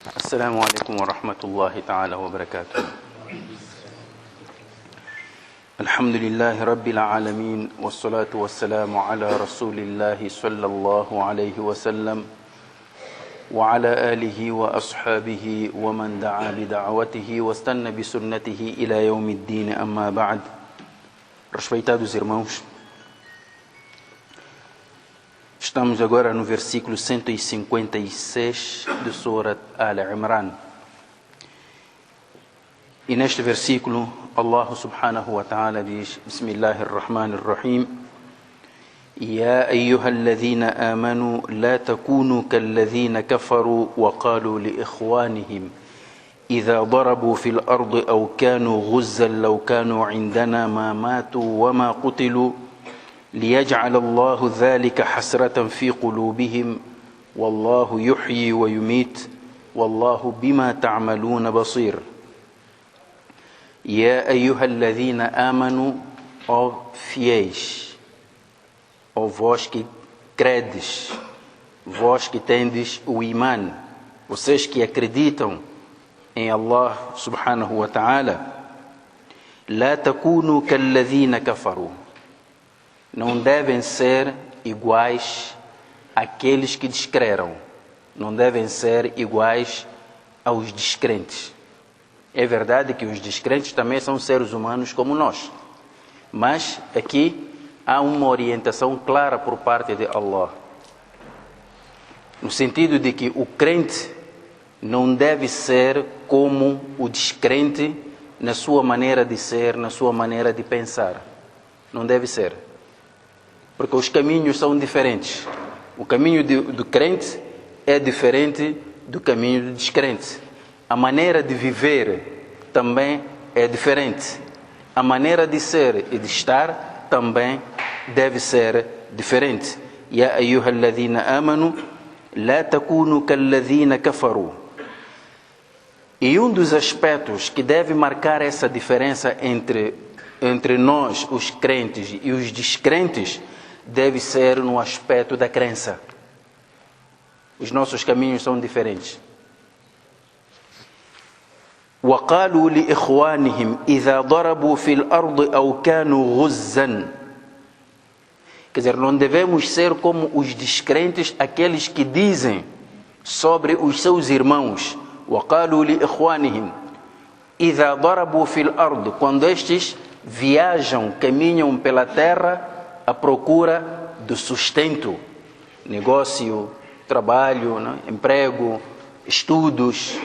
السلام عليكم ورحمة الله تعالى وبركاته. الحمد لله رب العالمين والصلاة والسلام على رسول الله صلى الله عليه وسلم وعلى آله وأصحابه ومن دعا بدعوته واستنى بسنته إلى يوم الدين. أما بعد. Respeitados irmãos, estamos agora no versículo 156 de Surat Al-Imran. E neste versículo, Allah subhanahu wa ta'ala diz: Bismillahirrahmanirrahim. يا أيها الذين آمنوا لا تكونوا كالذين كفروا وقالوا لإخوانهم إذا ضربوا في الأرض أو كانوا غزا لو كانوا عندنا ما ماتوا وما قتلوا ليجعل الله ذلك حسرة في قلوبهم والله يحيي ويميت والله بما تعملون بصير. يا أيها الذين آمنوا, ó fiéis, ó vós que credes, vós que tendes o imã, vocês que acreditam em Allah subhanahu wa ta'ala, لا تكونوا كالذين كفروا, não devem ser iguais àqueles que descreram, não devem ser iguais aos descrentes. É verdade que os descrentes também são seres humanos como nós, mas aqui há uma orientação clara por parte de Allah, no sentido de que o crente não deve ser como o descrente na sua maneira de ser, na sua maneira de pensar. Não deve ser. Porque os caminhos são diferentes. O caminho do crente é diferente do caminho do descrente. A maneira de viver também é diferente. A maneira de ser e de estar também deve ser diferente. Ya ayyuhalladhina amanu la takunu kalladhina kafaru. E um dos aspectos que deve marcar essa diferença entre nós, os crentes e os descrentes, deve ser no aspecto da crença. Os nossos caminhos são diferentes. وَقَالُوا لِإِخْوَانِهِمْ إِذَا ضَرَبُوا فِي الْأَرْضِ أَوْ كَانُوا غُزًّا. Quer dizer, não devemos ser como os descrentes, aqueles que dizem sobre os seus irmãos. وَقَالُوا لِإِخْوَانِهِمْ إِذَا ضَرَبُوا فِي الْأَرْضِ, quando estes viajam, caminham pela terra à procura do sustento, negócio, trabalho, né? Emprego, estudos.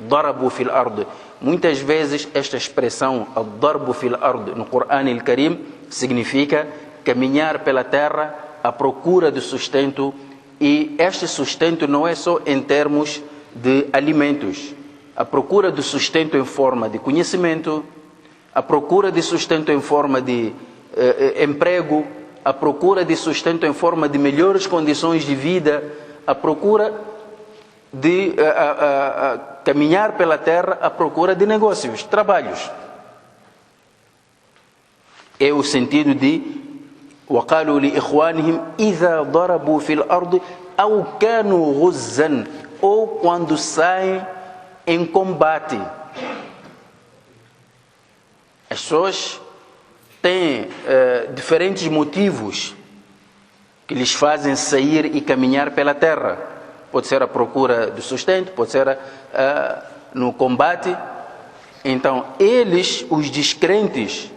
ضَرَبُوا فِي الْأَرْضِ. Muitas vezes esta expressão الضرب في الأرض no Corão Al-Karim significa caminhar pela terra à procura do sustento, e este sustento não é só em termos de alimentos, a procura do sustento em forma de conhecimento, a procura de sustento em forma de emprego, a procura de sustento em forma de melhores condições de vida, a procura de caminhar pela terra à procura de negócios, trabalhos. É o sentido de وَقَالُوا لِإِخْوَانِهِمْ إِذَا ضَرَبُوا فِي الْأَرْضِ أَوْ كَانُوا غُزًّا, ou quando saem em combate. As pessoas têm diferentes motivos que lhes fazem sair e caminhar pela terra. Pode ser a procura do sustento, pode ser no combate. Então, eles, os descrentes,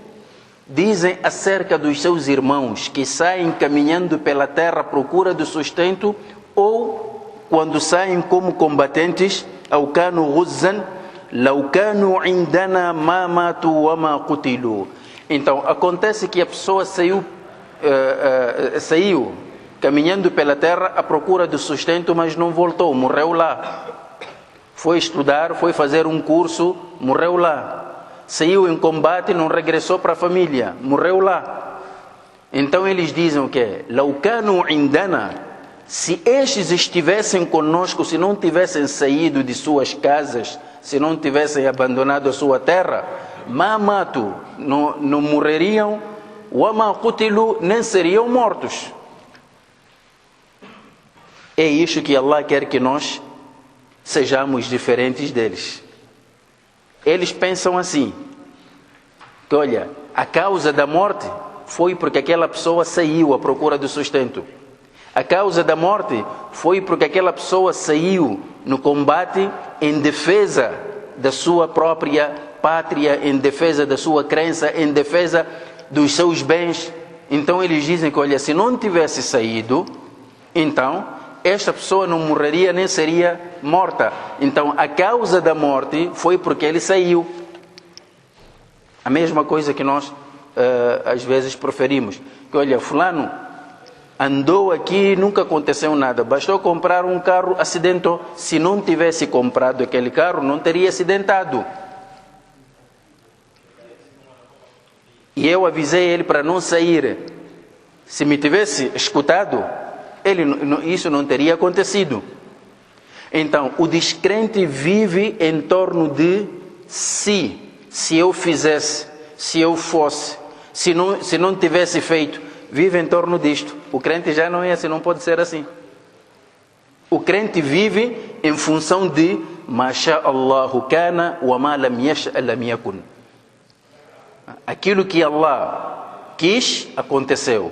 dizem acerca dos seus irmãos que saem caminhando pela terra à procura do sustento, ou quando saem como combatentes, أو كانوا غزا لو كانوا عندنا ما ماتوا وما قتلوا. Então, acontece que a pessoa saiu caminhando pela terra à procura do sustento, mas não voltou, morreu lá. Foi estudar, foi fazer um curso, morreu lá. Saiu em combate, não regressou para a família, morreu lá. Então eles dizem o quê? لو كانوا عندنا, se estes estivessem conosco, se não tivessem saído de suas casas, se não tivessem abandonado a sua terra, ما ماتوا, não morreriam, وما قتلوا, nem seriam mortos. É isso que Allah quer que nós sejamos diferentes deles. Eles pensam assim, que olha, a causa da morte foi porque aquela pessoa saiu à procura do sustento. A causa da morte foi porque aquela pessoa saiu no combate em defesa da sua própria pátria, em defesa da sua crença, em defesa dos seus bens. Então eles dizem que, olha, se não tivesse saído, então esta pessoa não morreria nem seria morta. Então a causa da morte foi porque ele saiu. A mesma coisa que nós às vezes proferimos, que olha, fulano andou aqui, nunca aconteceu nada, bastou comprar um carro, acidentou. Se não tivesse comprado aquele carro, não teria acidentado. E eu avisei ele para não sair. Se me tivesse escutado, isso não teria acontecido. Então, o descrente vive em torno de si. Se eu fizesse, se eu fosse, se não tivesse feito, vive em torno disto. O crente já não é assim, não pode ser assim. O crente vive em função de ma sha Allahu kana wa ma lam yasha lam yakun. Aquilo que Allah quis, aconteceu.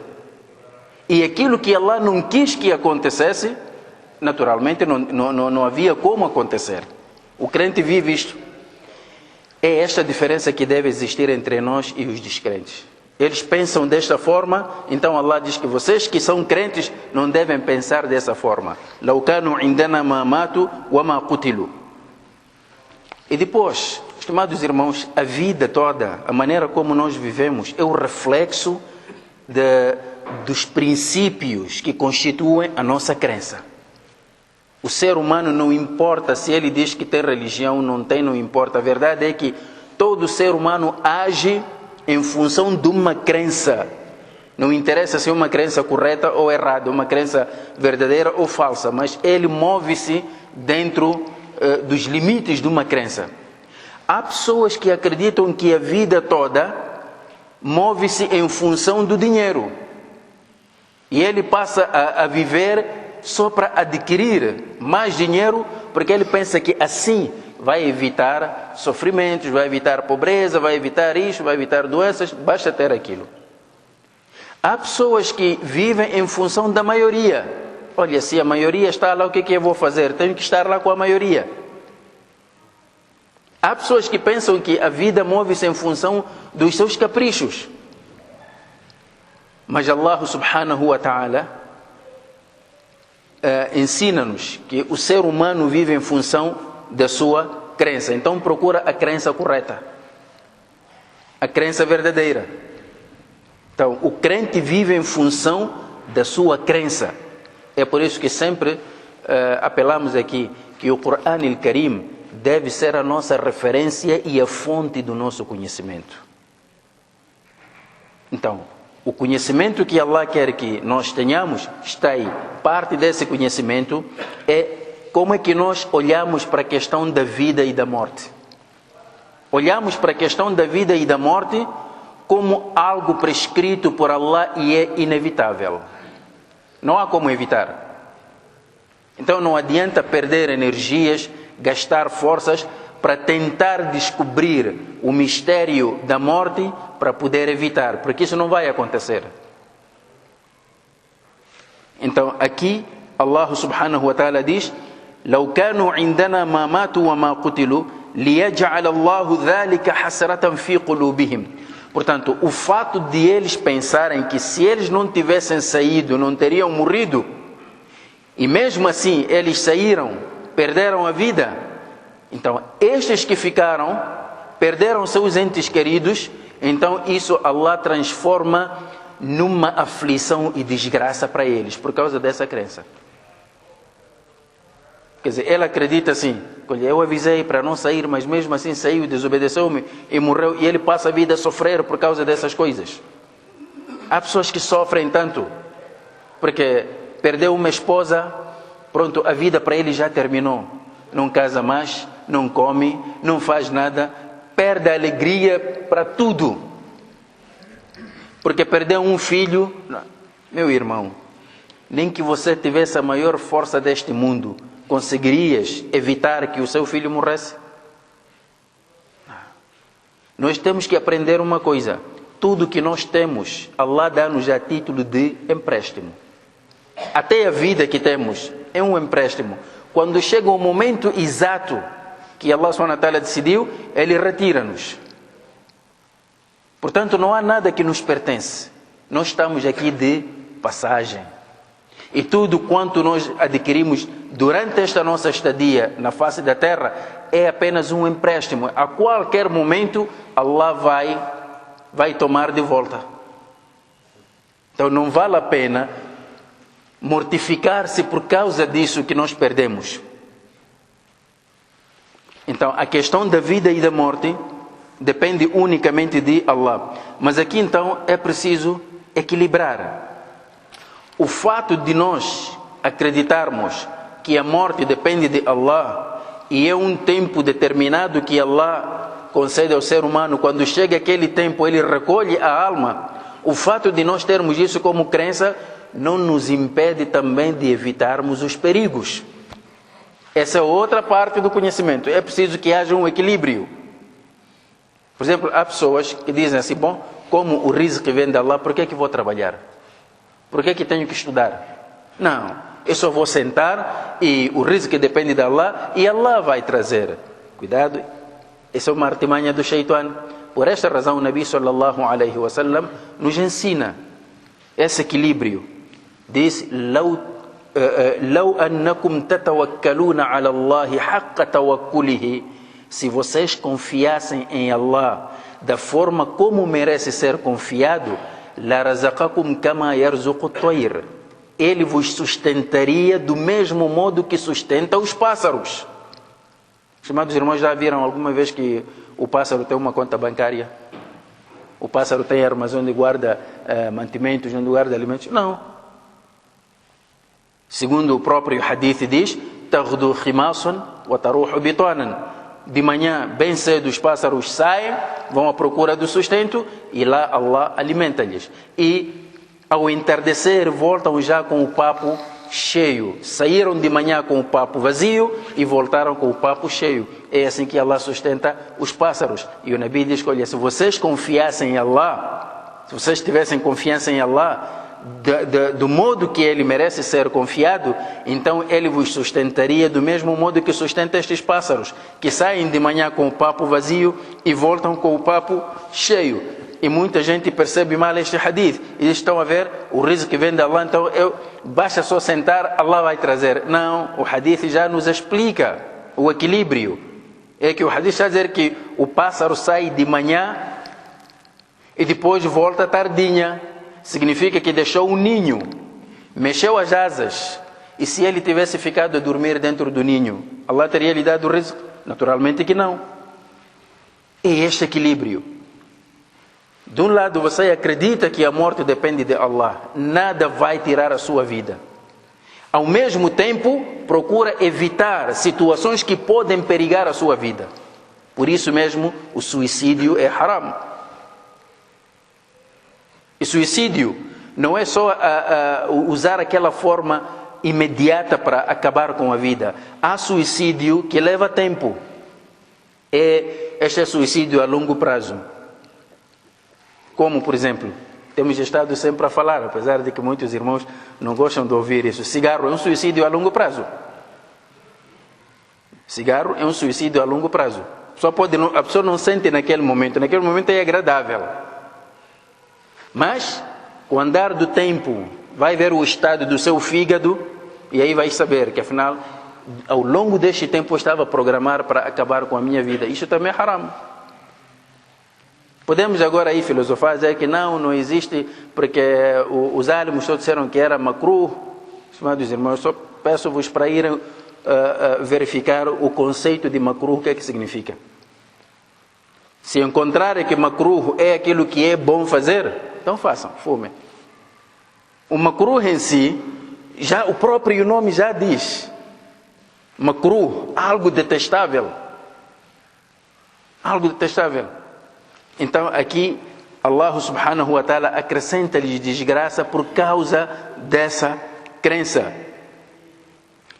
E aquilo que Allah não quis que acontecesse, naturalmente não havia como acontecer. O crente vive isto. É esta diferença que deve existir entre nós e os descrentes. Eles pensam desta forma, então Allah diz que vocês que são crentes não devem pensar dessa forma. لَوْ كَانُوا عِنْدَنَا مَا مَاتُوا وَمَا قُتِلُوا. E depois, estimados irmãos, a vida toda, a maneira como nós vivemos, é o reflexo dos princípios que constituem a nossa crença. O ser humano, não importa se ele diz que tem religião, não tem, não importa. A verdade é que todo ser humano age em função de uma crença. Não interessa se é uma crença correta ou errada, uma crença verdadeira ou falsa, mas ele move-se dentro dos limites de uma crença. Há pessoas que acreditam que a vida toda move-se em função do dinheiro. E ele passa a viver só para adquirir mais dinheiro, porque ele pensa que assim vai evitar sofrimentos, vai evitar pobreza, vai evitar isto, vai evitar doenças, basta ter aquilo. Há pessoas que vivem em função da maioria. Olha, se a maioria está lá, o que eu vou fazer? Tenho que estar lá com a maioria. Há pessoas que pensam que a vida move-se em função dos seus caprichos. Mas Allah subhanahu wa ta'ala ensina-nos que o ser humano vive em função da sua crença. Então procura a crença correta, a crença verdadeira. Então o crente vive em função da sua crença. É por isso que sempre apelamos aqui que o Qur'an al-Karim deve ser a nossa referência e a fonte do nosso conhecimento. Então, o conhecimento que Allah quer que nós tenhamos está aí. Parte desse conhecimento é como é que nós olhamos para a questão da vida e da morte. Olhamos para a questão da vida e da morte como algo prescrito por Allah e é inevitável. Não há como evitar. Então não adianta perder energias, gastar forças para tentar descobrir o mistério da morte para poder evitar, porque isso não vai acontecer. Então aqui Allah subhanahu wa ta'ala diz: لو كانوا عندنا ما ماتوا وما قتلوا ليجعل الله ذلك حسرة في قلوبهم. Portanto, o fato de eles pensarem que se eles não tivessem saído, não teriam morrido, e mesmo assim eles saíram, perderam a vida. Então, estes que ficaram, perderam seus entes queridos, então isso Allah transforma numa aflição e desgraça para eles, por causa dessa crença. Quer dizer, ele acredita assim, olha, eu avisei para não sair, mas mesmo assim saiu, desobedeceu-me e morreu, e ele passa a vida a sofrer por causa dessas coisas. Há pessoas que sofrem tanto, porque perdeu uma esposa, pronto, a vida para ele já terminou. Não casa mais, não come, não faz nada, perde a alegria para tudo. Porque perdeu um filho. Meu irmão, nem que você tivesse a maior força deste mundo, conseguirias evitar que o seu filho morresse? Nós temos que aprender uma coisa. Tudo que nós temos, Allah dá-nos a título de empréstimo. Até a vida que temos é um empréstimo. Quando chega o momento exato que Allah SWT decidiu, Ele retira-nos. Portanto, não há nada que nos pertence. Nós estamos aqui de passagem. E tudo quanto nós adquirimos durante esta nossa estadia na face da terra é apenas um empréstimo. A qualquer momento, Allah vai tomar de volta. Então não vale a pena mortificar-se por causa disso que nós perdemos. Então a questão da vida e da morte depende unicamente de Allah. Mas aqui então é preciso equilibrar. O fato de nós acreditarmos que a morte depende de Allah e é um tempo determinado que Allah concede ao ser humano, quando chega aquele tempo ele recolhe a alma, o fato de nós termos isso como crença não nos impede também de evitarmos os perigos. Essa é outra parte do conhecimento. É preciso que haja um equilíbrio. Por exemplo, há pessoas que dizem assim, bom, como o rizq vem de Allah, por que vou trabalhar? Por que tenho que estudar? Não, eu só vou sentar e o rizq depende de Allah e Allah vai trazer. Cuidado, essa é uma artimanha do shaitan. Por esta razão o Nabi sallallahu alaihi wasallam nos ensina esse equilíbrio. Diz, لو أنكم تتوكلون على الله حق توكله, se vocês confiassem em Allah da forma como merece ser confiado, لَرَزَقَكُمْ كَمَا يَرْزُقُ الطَّيْرِ, Ele vos sustentaria do mesmo modo que sustenta os pássaros. Estimados irmãos, já viram alguma vez que o pássaro tem uma conta bancária? O pássaro tem armazém onde guarda mantimentos, onde guarda alimentos? Não. Segundo o próprio hadith diz, تَغْدُو خِمَاصٌ وَتَرُوحُ بِطَانًا, de manhã, bem cedo, os pássaros saem, vão à procura do sustento e lá Allah alimenta-lhes. E ao entardecer voltam já com o papo cheio. Saíram de manhã com o papo vazio e voltaram com o papo cheio. É assim que Allah sustenta os pássaros. E o Nabi diz, olha, se vocês confiassem em Allah, se vocês tivessem confiança em Allah, do modo que Ele merece ser confiado, então Ele vos sustentaria do mesmo modo que sustenta estes pássaros, que saem de manhã com o papo vazio e voltam com o papo cheio. E muita gente percebe mal este hadith. Eles estão a ver, o rizq que vem de Allah, então basta só sentar, Allah vai trazer. Não, o hadith já nos explica o equilíbrio. É que o hadith está a dizer que o pássaro sai de manhã e depois volta tardinha. Significa que deixou um ninho, mexeu as asas. E se ele tivesse ficado a dormir dentro do ninho, Allah teria lhe dado o rizq? Naturalmente que não. É este equilíbrio. De um lado você acredita que a morte depende de Allah, nada vai tirar a sua vida. Ao mesmo tempo, procura evitar situações que podem perigar a sua vida. Por isso mesmo, o suicídio é haram. E suicídio não é só usar aquela forma imediata para acabar com a vida. Há suicídio que leva tempo. Este é suicídio a longo prazo. Como, por exemplo, temos estado sempre a falar, apesar de que muitos irmãos não gostam de ouvir isso. Cigarro é um suicídio a longo prazo. Cigarro é um suicídio a longo prazo. A pessoa não sente naquele momento é agradável. Mas, com o andar do tempo, vai ver o estado do seu fígado e aí vai saber que, afinal, ao longo deste tempo eu estava a programar para acabar com a minha vida. Isso também é haram. Podemos agora aí filosofar, dizer que não existe, porque os álimos todos disseram que era makruh. Estimados irmãos, só peço-vos para irem verificar o conceito de makruh, o que é que significa. Se encontrarem que makruh é aquilo que é bom fazer, então façam, fumem. O makruh em si, já o próprio nome já diz. Makruh, algo detestável. Algo detestável. Então aqui, Allah subhanahu wa ta'ala acrescenta-lhes desgraça por causa dessa crença.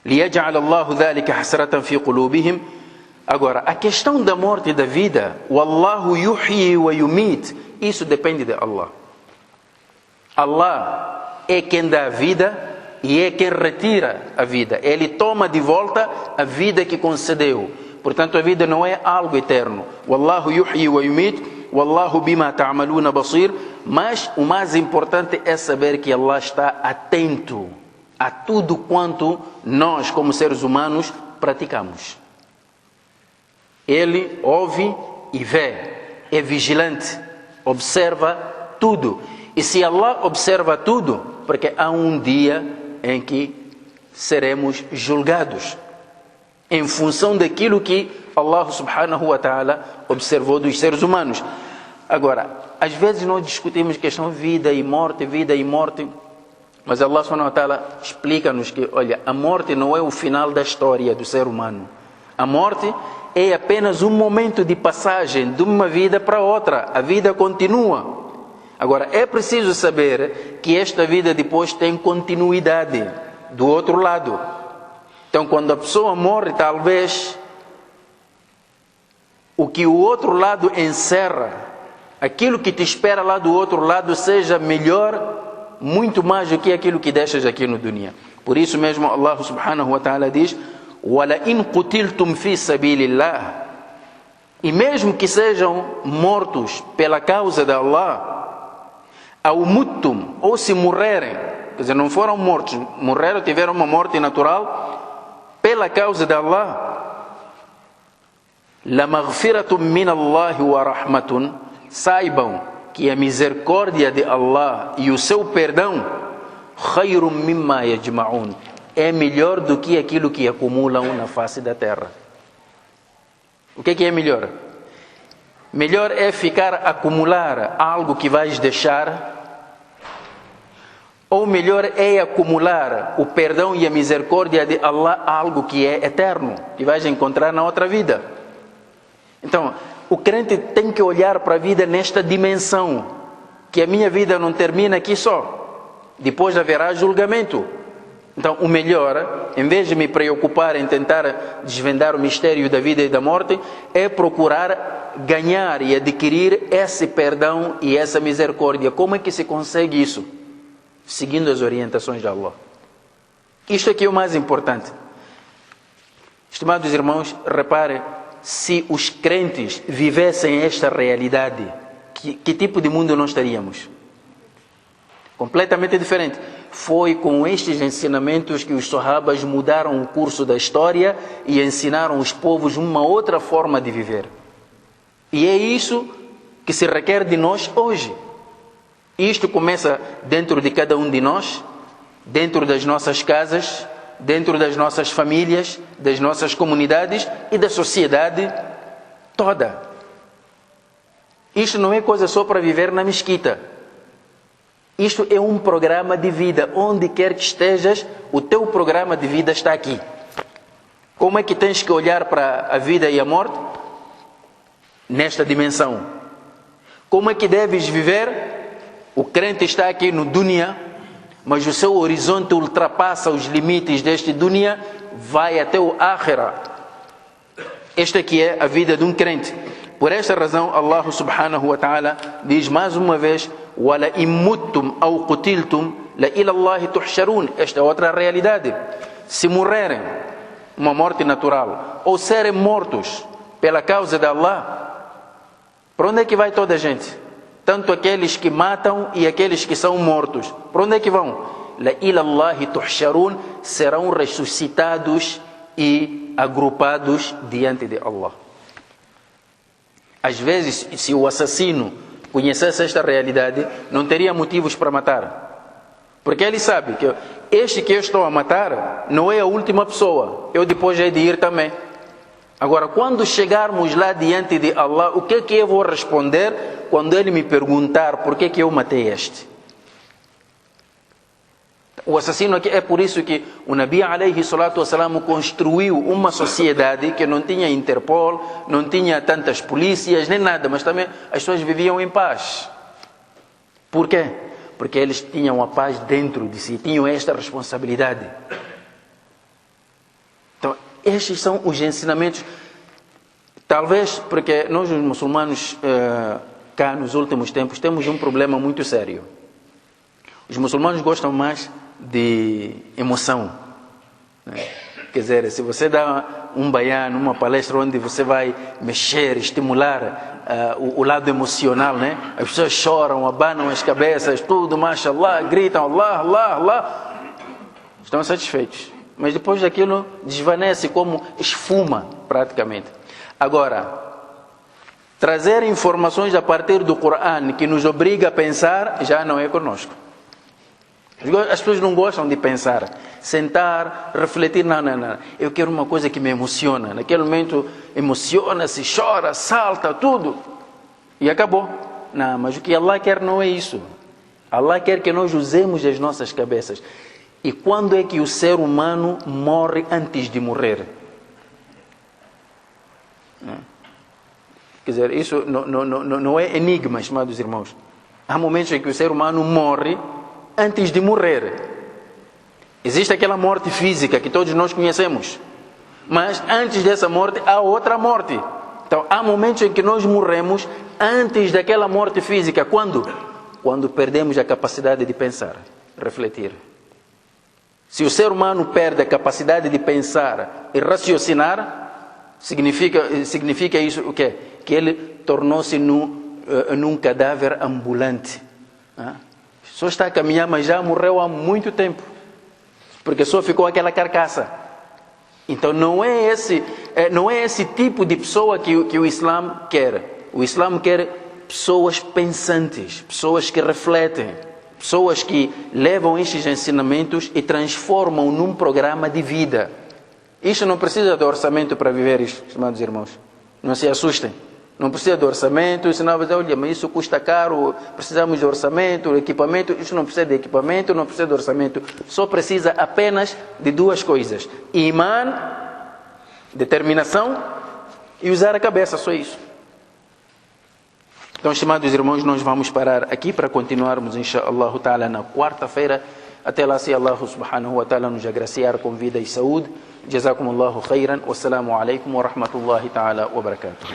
لِيَجْعَلَ اللَّهُ ذَلِكَ حَسْرَةً فِي قُلُوبِهِمْ. Agora, a questão da morte e da vida, وَاللَّهُ يُحْيِي وَيُمِيتُ, isso depende de Allah. Allah é quem dá a vida e é quem retira a vida. Ele toma de volta a vida que concedeu. Portanto, a vida não é algo eterno. وَاللَّهُ يُحْيِي وَيُمِيتُ وَاللَّهُ بِمَا تَعْمَلُونَ بَصِيرٌ. Mas o mais importante é saber que Allah está atento a tudo quanto nós, como seres humanos, praticamos. Ele ouve e vê, é vigilante, observa tudo. E se Allah observa tudo, porque há um dia em que seremos julgados em função daquilo que Allah subhanahu wa ta'ala observou dos seres humanos. Agora, às vezes nós discutimos questão vida e morte, mas Allah subhanahu wa ta'ala explica-nos que, olha, a morte não é o final da história do ser humano. A morte é apenas um momento de passagem de uma vida para outra. A vida continua. Agora, é preciso saber que esta vida depois tem continuidade do outro lado. Então, quando a pessoa morre, talvez o que o outro lado encerra, aquilo que te espera lá do outro lado seja melhor, muito mais do que aquilo que deixas aqui no dunya. Por isso mesmo Allah subhanahu wa ta'ala diz: وَلَئِنْ قُتِلْتُمْ فِي سَبِيلِ اللَّهِ. E mesmo que sejam mortos pela causa de Allah, أَوْ مُتُّمْ, ou se morrerem, quer dizer, não foram mortos, morreram, tiveram uma morte natural, pela causa de Allah, لَمَغْفِرَةٌ مِّنَ اللَّهِ وَرَحْمَةٌ. Saibam que a misericórdia de Allah e o seu perdão, خَيْرٌ مِّمَّا يَجْمَعُونَ, é melhor do que aquilo que acumulam na face da terra. O que é melhor? Melhor é acumular algo que vais deixar, ou melhor é acumular o perdão e a misericórdia de Allah, algo que é eterno, que vais encontrar na outra vida. Então, o crente tem que olhar para a vida nesta dimensão, que a minha vida não termina aqui só, depois haverá julgamento. Então, o melhor, em vez de me preocupar em tentar desvendar o mistério da vida e da morte, é procurar ganhar e adquirir esse perdão e essa misericórdia. Como é que se consegue isso? Seguindo as orientações de Allah. Isto aqui é o mais importante. Estimados irmãos, reparem, se os crentes vivessem esta realidade, que tipo de mundo nós estaríamos? Completamente diferente. Foi com estes ensinamentos que os Sahabas mudaram o curso da história e ensinaram os povos uma outra forma de viver. E é isso que se requer de nós hoje. Isto começa dentro de cada um de nós, dentro das nossas casas, dentro das nossas famílias, das nossas comunidades e da sociedade toda. Isto não é coisa só para viver na mesquita. Isto é um programa de vida. Onde quer que estejas, o teu programa de vida está aqui. Como é que tens que olhar para a vida e a morte? Nesta dimensão. Como é que deves viver? O crente está aqui no dunya, mas o seu horizonte ultrapassa os limites deste dunya, vai até o akhirah. Esta aqui é a vida de um crente. Por esta razão, Allah subhanahu wa ta'ala diz mais uma vez: وَلَئِن مُتُّمْ أَوْ قُتِلْتُمْ لَإِلَى اللَّهِ تُحْشَرُونَ. Esta é outra realidade. Se morrerem, uma morte natural, ou serem mortos pela causa de Allah, para onde é que vai toda a gente? Tanto aqueles que matam e aqueles que são mortos. Para onde é que vão? لَإِلَى اللَّهِ تُحْشَرُونَ. Serão ressuscitados e agrupados diante de Allah. Às vezes, se o assassino conhecesse esta realidade, não teria motivos para matar. Porque ele sabe que este que eu estou a matar não é a última pessoa. Eu depois hei de ir também. Agora, quando chegarmos lá diante de Allah, o que é que eu vou responder quando ele me perguntar por que eu matei este? O assassino aqui, é por isso que o Nabi alayhi salatu wassalam construiu uma sociedade que não tinha Interpol, não tinha tantas polícias, nem nada, mas também as pessoas viviam em paz. Por quê? Porque eles tinham a paz dentro de si, tinham esta responsabilidade. Estes são os ensinamentos. Talvez porque nós, os muçulmanos, cá nos últimos tempos, temos um problema muito sério. Os muçulmanos gostam mais de emoção, né? Quer dizer, se você dá um baiano, uma palestra onde você vai mexer, estimular o lado emocional, né? As pessoas choram, abanam as cabeças, tudo, mashallah, gritam, Allah, Allah, Allah, estão satisfeitos. Mas depois daquilo desvanece como esfuma, praticamente. Agora, trazer informações a partir do Corão que nos obriga a pensar, já não é conosco. As pessoas não gostam de pensar, sentar, refletir, não. Eu quero uma coisa que me emociona. Naquele momento emociona-se, chora, salta, tudo. E acabou. Não, mas o que Allah quer não é isso. Allah quer que nós usemos as nossas cabeças. E quando é que o ser humano morre antes de morrer? Quer dizer, isso não é enigma, estimados irmãos. Há momentos em que o ser humano morre antes de morrer. Existe aquela morte física que todos nós conhecemos. Mas antes dessa morte há outra morte. Então há momentos em que nós morremos antes daquela morte física. Quando? Quando perdemos a capacidade de pensar, refletir. Se o ser humano perde a capacidade de pensar e raciocinar, significa isso o quê? Que ele tornou-se num cadáver ambulante. Só está a caminhar, mas já morreu há muito tempo. Porque só ficou aquela carcaça. Então não é esse tipo de pessoa que o Islã quer. O Islã quer pessoas pensantes, pessoas que refletem, pessoas que levam estes ensinamentos e transformam num programa de vida. Isto não precisa de orçamento para viver isto, estimados irmãos. Não se assustem. Não precisa de orçamento, senão vai dizer, olha, mas isso custa caro, precisamos de orçamento, equipamento. Isso não precisa de equipamento, não precisa de orçamento. Só precisa apenas de duas coisas. Iman, determinação e usar a cabeça, só isso. Então, estimados irmãos, nós vamos parar aqui para continuarmos, inshaAllah ta'ala, na quarta-feira. Até lá, se Allah subhanahu wa ta'ala nos agraciar com vida e saúde. Jazakumullahu khairan. Wassalamu alaikum wa rahmatullahi ta'ala wa barakatuh.